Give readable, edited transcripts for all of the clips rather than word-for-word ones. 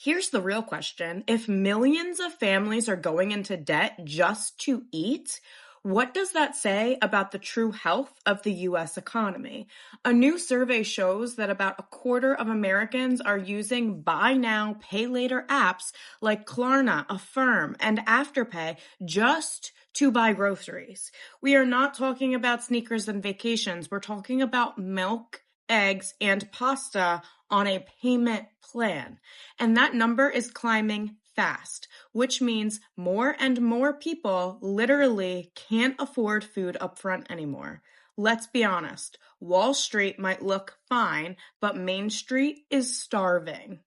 Here's the real question. If millions of families are going into debt just to eat, what does that say about the true health of the US economy? A new survey shows that about a quarter of Americans are using buy now, pay later apps like Klarna, Affirm, and Afterpay just to buy groceries. We are not talking about sneakers and vacations. We're talking about milk, eggs, and pasta on a payment plan. And that number is climbing fast, which means more and more people literally can't afford food up front anymore. Let's be honest, Wall Street might look fine, but Main Street is starving.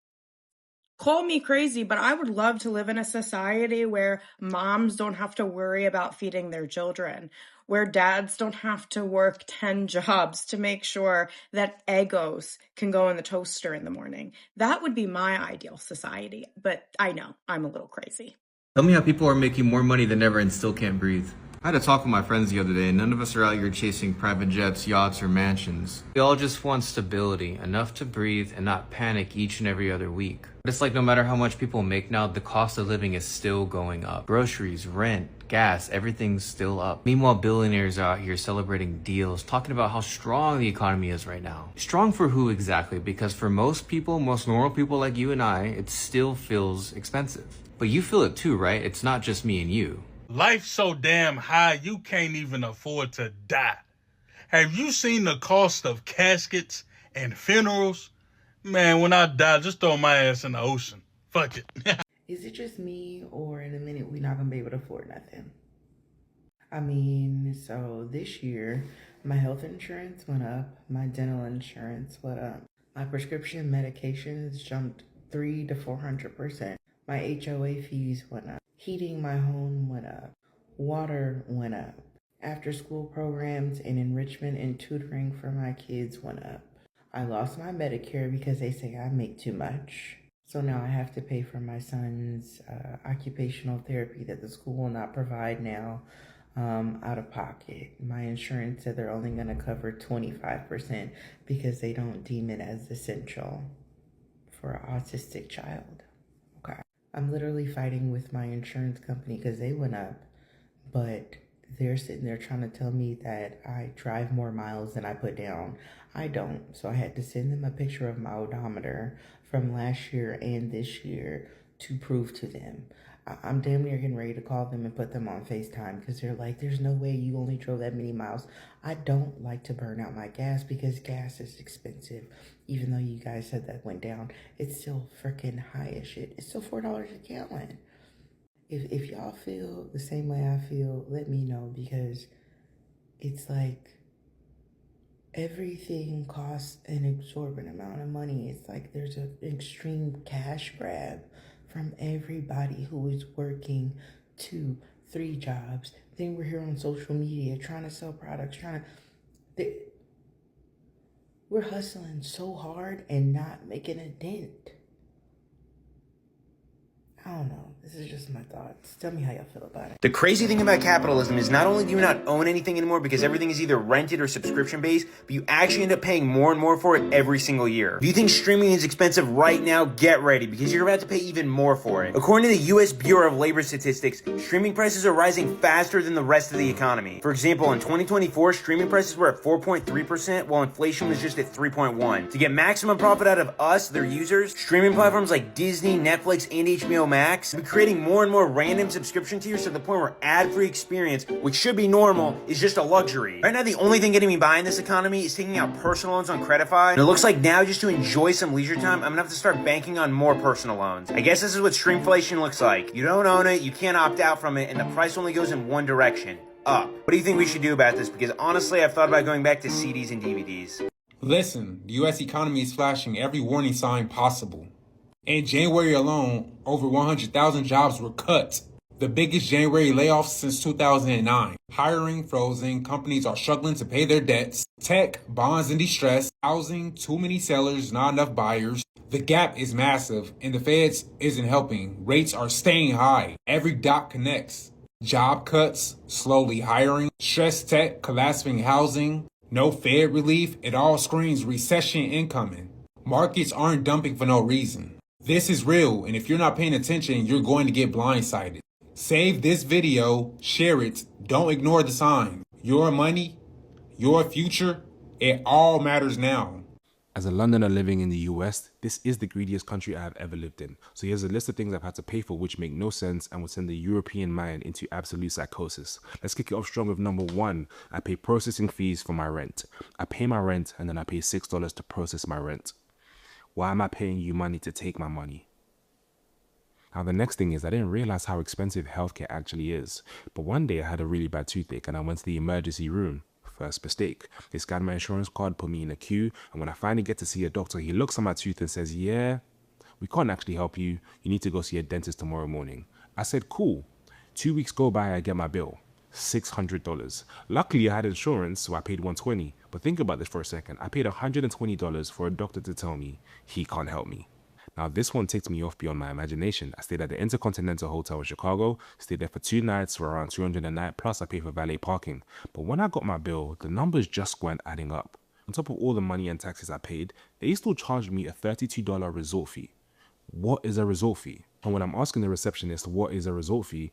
Call me crazy, but I would love to live in a society where moms don't have to worry about feeding their children, where dads don't have to work 10 jobs to make sure that Eggos can go in the toaster in the morning. That would be my ideal society, but I know I'm a little crazy. Tell me how people are making more money than ever and still can't breathe. I had a talk with my friends the other day, and none of us are out here chasing private jets, yachts, or mansions. We all just want stability, enough to breathe and not panic each and every other week. But it's like no matter how much people make now, the cost of living is still going up. Groceries, rent, gas, everything's still up. Meanwhile, billionaires are out here celebrating deals, talking about how strong the economy is right now. Strong for who exactly? Because for most people, most normal people like you and I, it still feels expensive. But you feel it too, right? It's not just me and you. Life's so damn high, you can't even afford to die. Have you seen the cost of caskets and funerals? Man, when I die, just throw my ass in the ocean. Fuck it. Is it just me, or in a minute we're not gonna be able to afford nothing? I mean, so this year, my health insurance went up, my dental insurance went up, my prescription medications jumped 300 to 400%. My HOA fees went up. Heating my home went up. Water went up. After school programs and enrichment and tutoring for my kids went up. I lost my Medicare because they say I make too much. So now I have to pay for my son's occupational therapy that the school will not provide now out of pocket. My insurance said they're only going to cover 25% because they don't deem it as essential for an autistic child. Okay. I'm literally fighting with my insurance company because they went up, but they're sitting there trying to tell me that I drive more miles than I put down. I don't. So I had to send them a picture of my odometer from last year and this year to prove to them. I'm damn near getting ready to call them and put them on FaceTime because they're like, there's no way you only drove that many miles. I don't like to burn out my gas because gas is expensive. Even though you guys said that went down, it's still freaking high as shit. It's still $4 a gallon. If y'all feel the same way I feel, let me know, because it's like everything costs an exorbitant amount of money. It's like there's an extreme cash grab from everybody who is working 2, 3 jobs. Then we're here on social media trying to sell products, we're hustling so hard and not making a dent. I don't know. This is just my thoughts. Tell me how y'all feel about it. The crazy thing about capitalism is not only do you not own anything anymore because everything is either rented or subscription based, but you actually end up paying more and more for it every single year. If you think streaming is expensive right now, get ready because you're about to pay even more for it. According to the US Bureau of Labor Statistics, streaming prices are rising faster than the rest of the economy. For example, in 2024, streaming prices were at 4.3%, while inflation was just at 3.1%. To get maximum profit out of us, their users, streaming platforms like Disney, Netflix, and HBO Max will be creating more and more random subscription tiers to the point where ad-free experience, which should be normal, is just a luxury. Right now, the only thing getting me by in this economy is taking out personal loans on Creditify, and it looks like now, just to enjoy some leisure time, I'm gonna have to start banking on more personal loans. I guess this is what streamflation looks like. You don't own it, you can't opt out from it, and the price only goes in one direction, up. What do you think we should do about this? Because honestly, I've thought about going back to CDs and DVDs. Listen, the U.S. economy is flashing every warning sign possible. In January alone, over 100,000 jobs were cut. The biggest January layoffs since 2009. Hiring frozen, companies are struggling to pay their debts. Tech, bonds in distress. Housing, too many sellers, not enough buyers. The gap is massive, and the Feds isn't helping. Rates are staying high. Every dot connects. Job cuts, slowly hiring, stressed tech, collapsing housing. No Fed relief, it all screams recession incoming. Markets aren't dumping for no reason. This is real, and if you're not paying attention, you're going to get blindsided. Save this video, share it, don't ignore the sign. Your money, your future, it all matters now. As a Londoner living in the US, this is the greediest country I have ever lived in. So here's a list of things I've had to pay for which make no sense and would send the European mind into absolute psychosis. Let's kick it off strong with number one. I pay processing fees for my rent. I pay my rent and then I pay $6 to process my rent. Why am I paying you money to take my money? Now the next thing is I didn't realize how expensive healthcare actually is. But one day I had a really bad toothache and I went to the emergency room. First mistake. They scanned my insurance card, put me in a queue, and when I finally get to see a doctor, he looks at my tooth and says, yeah, we can't actually help you. You need to go see a dentist tomorrow morning. I said, cool. 2 weeks go by, I get my bill. $600. Luckily, I had insurance, so I paid $120. But think about this for a second. I paid $120 for a doctor to tell me he can't help me. Now, this one takes me off beyond my imagination. I stayed at the Intercontinental Hotel in Chicago, stayed there for 2 nights for around $200 a night, plus I paid for valet parking. But when I got my bill, the numbers just weren't adding up. On top of all the money and taxes I paid, they still charged me a $32 resort fee. What is a resort fee? And when I'm asking the receptionist what is a resort fee,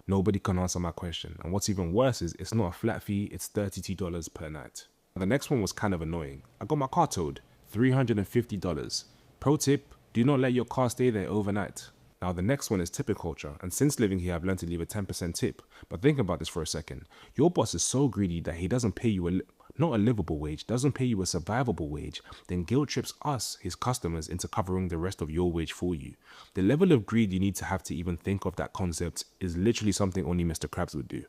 nobody can answer my question. And what's even worse is it's not a flat fee, it's $32 per night. The next one was kind of annoying. I got my car towed, $350. Pro tip, do not let your car stay there overnight. Now the next one is tipping culture, and since living here I've learned to leave a 10% tip. But think about this for a second. Your boss is so greedy that he doesn't pay you not a livable wage, doesn't pay you a survivable wage, then guilt trips us, his customers, into covering the rest of your wage for you. The level of greed you need to even think of that concept is literally something only Mr. Krabs would do.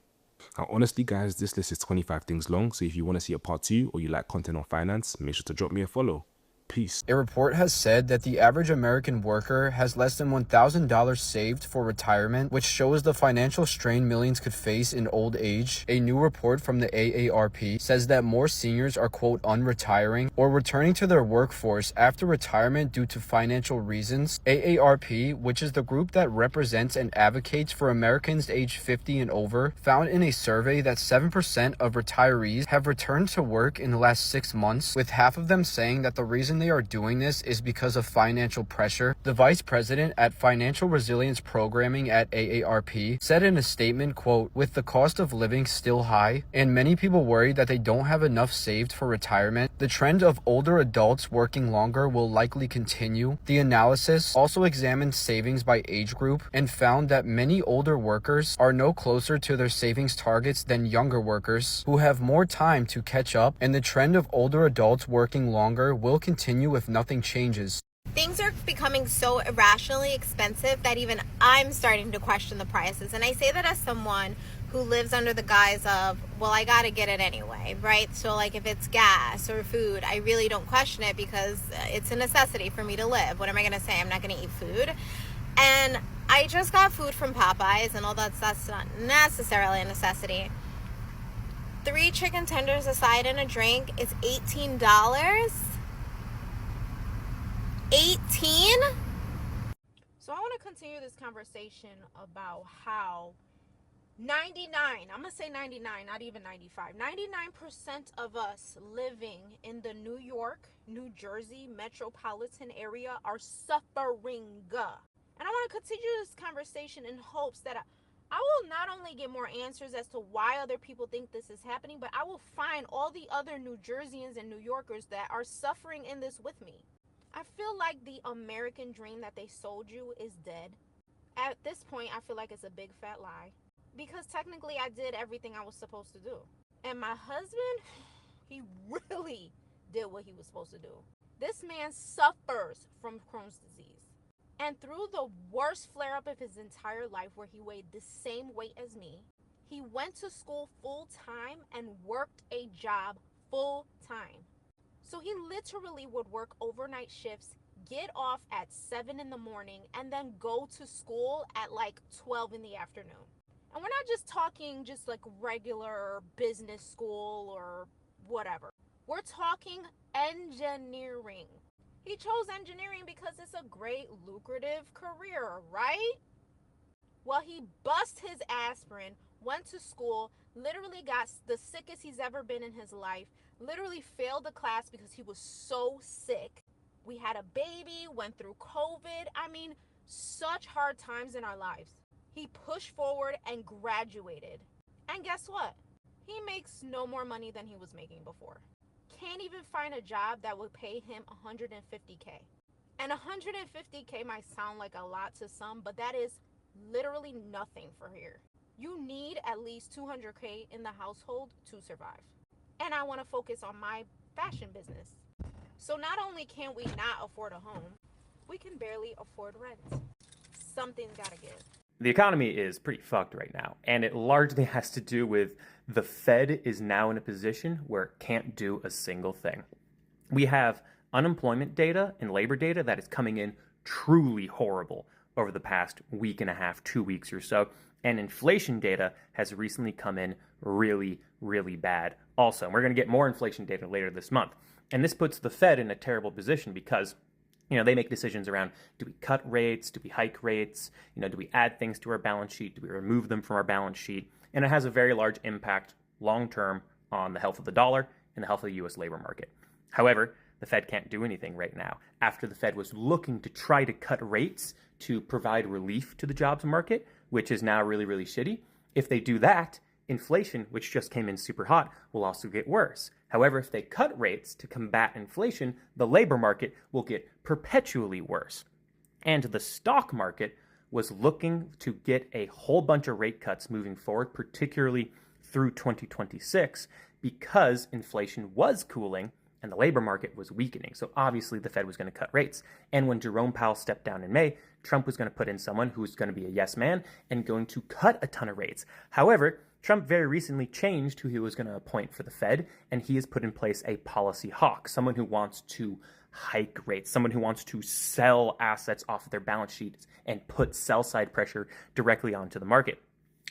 Now honestly guys, this list is 25 things long, so if you want to see a part 2 or you like content on finance, make sure to drop me a follow. Peace. A report has said that the average American worker has less than $1,000 saved for retirement, which shows the financial strain millions could face in old age. A new report from the AARP says that more seniors are, quote, unretiring or returning to their workforce after retirement due to financial reasons. AARP, which is the group that represents and advocates for Americans aged 50 and over, found in a survey that 7% of retirees have returned to work in the last 6 months, with half of them saying that the reason they are doing this is because of financial pressure. The vice president at Financial Resilience Programming at AARP said in a statement, quote, with the cost of living still high and many people worry that they don't have enough saved for retirement, the trend of older adults working longer will likely continue. The analysis also examined savings by age group and found that many older workers are no closer to their savings targets than younger workers who have more time to catch up, and the trend of older adults working longer will continue if nothing changes. Things are becoming so irrationally expensive that even I'm starting to question the prices. And I say that as someone who lives under the guise of, well, I gotta get it anyway, right? So like if it's gas or food, I really don't question it because it's a necessity for me to live. What am I gonna say? I'm not gonna eat food. And I just got food from Popeyes, and although that's not necessarily a necessity, 3 chicken tenders, a side, and a drink is $18. 18? So I want to continue this conversation about how 99, I'm going to say 99, not even 95, 99% of us living in the New York, New Jersey metropolitan area are suffering. And I want to continue this conversation in hopes that I will not only get more answers as to why other people think this is happening, but I will find all the other New Jerseyans and New Yorkers that are suffering in this with me. I feel like the American dream that they sold you is dead. At this point, I feel like it's a big fat lie. Because technically, I did everything I was supposed to do. And my husband, he really did what he was supposed to do. This man suffers from Crohn's disease. And through the worst flare-up of his entire life, where he weighed the same weight as me, he went to school full-time and worked a job full-time. So he literally would work overnight shifts, get off at 7 in the morning, and then go to school at like 12 in the afternoon. And we're not just talking just like regular business school or whatever. We're talking engineering. He chose engineering because it's a great lucrative career, right? Well, he bust his aspirin, went to school, literally got the sickest he's ever been in his life, literally failed the class because he was so sick, We had a baby, went through COVID. I mean, such hard times in our lives. He pushed forward and graduated. And guess what? He makes no more money than he was making before. Can't even find a job that would pay him $150K. And $150K might sound like a lot to some, but that is literally nothing for here. You need at least $200K in the household to survive. And I want to focus on my fashion business. So not only can we not afford a home, we can barely afford rent. Something's got to give. The economy is pretty fucked right now, and it largely has to do with the Fed is now in a position where it can't do a single thing. We have unemployment data and labor data that is coming in truly horrible over the past week and a half, 2 weeks or so, and inflation data has recently come in really, really bad also. And we're going to get more inflation data later this month. And this puts the Fed in a terrible position because they make decisions around, do we cut rates? Do we hike rates? Do we add things to our balance sheet? Do we remove them from our balance sheet? And it has a very large impact long-term on the health of the dollar and the health of the U.S. labor market. However, the Fed can't do anything right now. After the Fed was looking to try to cut rates to provide relief to the jobs market, which is now really, really shitty, if they do that, inflation, which just came in super hot, will also get worse. However, if they cut rates to combat inflation, the labor market will get perpetually worse. And the stock market was looking to get a whole bunch of rate cuts moving forward, particularly through 2026, because inflation was cooling and the labor market was weakening. So obviously the Fed was going to cut rates. And when Jerome Powell stepped down in May, Trump was going to put in someone who was going to be a yes man and going to cut a ton of rates. However, Trump very recently changed who he was going to appoint for the Fed, and he has put in place a policy hawk, someone who wants to hike rates, someone who wants to sell assets off of their balance sheets and put sell-side pressure directly onto the market.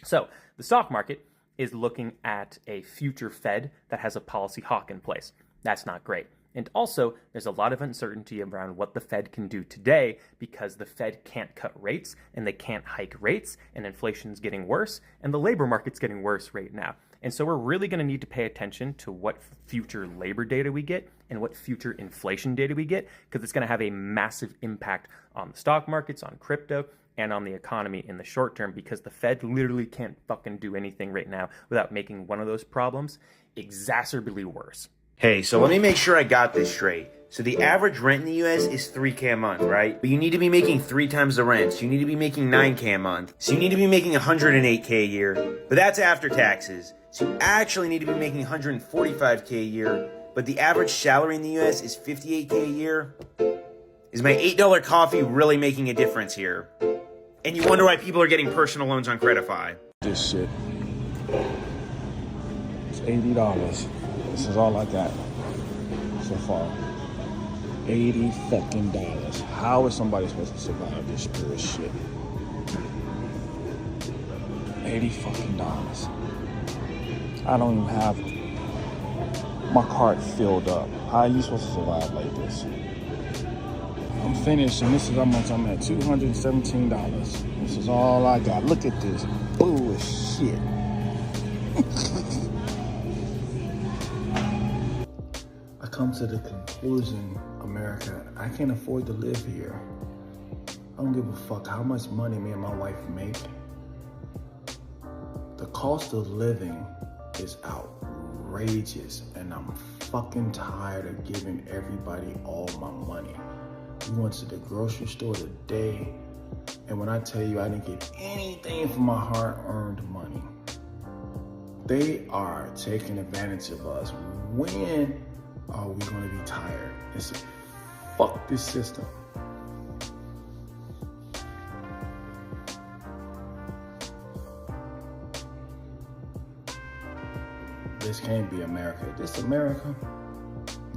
So the stock market is looking at a future Fed that has a policy hawk in place. That's not great. And also, there's a lot of uncertainty around what the Fed can do today because the Fed can't cut rates and they can't hike rates, and inflation's getting worse and the labor market's getting worse right now. And so we're really going to need to pay attention to what future labor data we get and what future inflation data we get, because it's going to have a massive impact on the stock markets, on crypto, and on the economy in the short term, because the Fed literally can't fucking do anything right now without making one of those problems exacerbably worse. Hey, so let me make sure I got this straight. So the average rent in the US is $3K a month, right? But you need to be making 3 times the rent. So you need to be making $9K a month. So you need to be making $108K a year. But that's after taxes. So you actually need to be making $145K a year. But the average salary in the US is $58K a year. Is my $8 coffee really making a difference here? And you wonder why people are getting personal loans on Credifi. This shit. It's $80. This is all I got so far. $80 fucking dollars. How is somebody supposed to survive this bullshit? $80 fucking dollars. I don't even have my card filled up. How are you supposed to survive like this? I'm finished, and this is how much I'm at. $217. This is all I got. Look at this bullshit. I come to the conclusion, America, I can't afford to live here. I don't give a fuck how much money me and my wife make. The cost of living is outrageous, and I'm fucking tired of giving everybody all my money. We went to the grocery store today, and when I tell you I didn't get anything for my hard-earned money, they are taking advantage of us. When are we gonna be tired? Fuck this system. This can't be America. This America,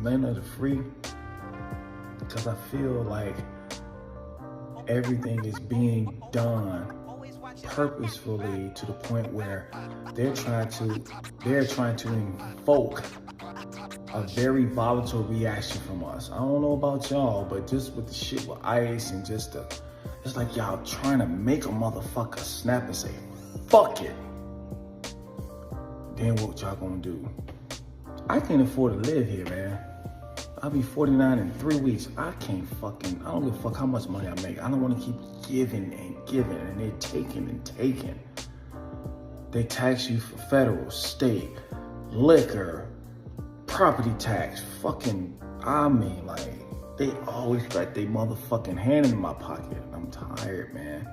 land of the free, because I feel like everything is being done purposefully to the point where they're trying to invoke a very volatile reaction from us. I don't know about y'all, but just with the shit with ICE and it's like y'all trying to make a motherfucker snap and say, fuck it. Then what y'all gonna do? I can't afford to live here, man. I'll be 49 in 3 weeks. I don't give a fuck how much money I make. I don't want to keep giving and giving, and they're taking and taking. They tax you for federal, state, liquor, property tax, they always got their motherfucking hand in my pocket. I'm tired, man.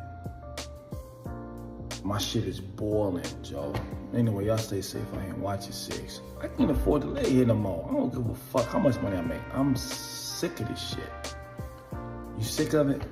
My shit is boiling, Joe. Anyway, y'all stay safe out here and watch your six. I can't afford to lay here no more. I don't give a fuck how much money I make. I'm sick of this shit. You sick of it?